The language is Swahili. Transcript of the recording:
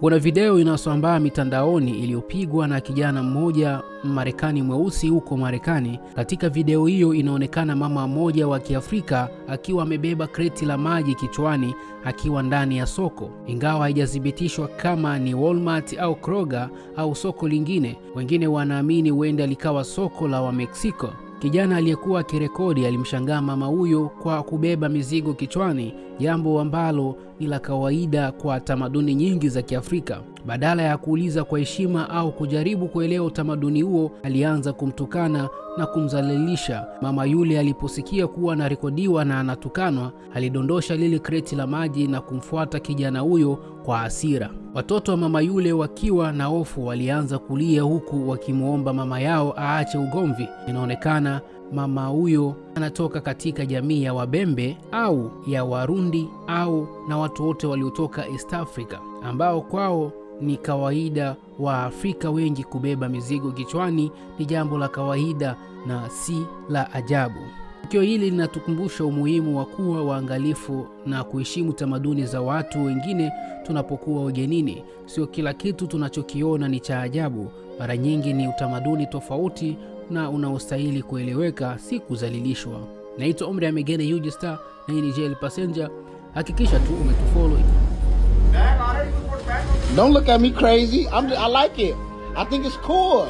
Kuna video inasambaa mitandaoni iliyopigwa na kijana mmoja Marekani mweusi huko Marekani. Katika video hiyo inaonekana mama mmoja wa Kiafrika akiwa amebeba kreti la maji kichwani akiwa ndani ya soko. Ingawa haijathibitishwa kama ni Walmart au Kroger au soko lingine, wengine wanaamini huenda likawa soko la wa Mexico. Kijana aliyekuwa akirekodi alimshangaa mama huyo kwa kubeba mizigo kichwani, jambo ambalo ni la kawaida kwa tamaduni nyingi za Kiafrika. Badala ya kuuliza kwa heshima au kujaribu kuelewa utamaduni huo, alianza kumtukana na kumzalilisha. Mama yule aliposikia kuwa anarekodiwa na anatukanwa, alidondosha lile kreti la maji na kumfuata kijana huyo kwa hasira. Watoto wa mama yule wakiwa na hofu walianza kulia huku wakimuomba mama yao aache ugomvi. Inaonekana mama huyo anatoka katika jamii ya Wabembe au ya Warundi au na watu wote waliotoka East Africa, ambao kwao ni kawaida wa Afrika wengi kubeba mizigo kichwani ni jambo la kawaida na si la ajabu. Tukio hili linatukumbusha umuhimu wa kuwa waangalifu na kuheshimu tamaduni za watu wengine tunapokuwa ugenini. Sio kila kitu tunachokiona ni cha ajabu. Mara nyingi ni utamaduni tofauti na unaostahili kueleweka, si kuzalilishwa. Naitwa Omri Amegene Huge Star na hii ni Jail Passenger. Hakikisha tu umetufollow. Don't look at me crazy. I like it. I think it's cool.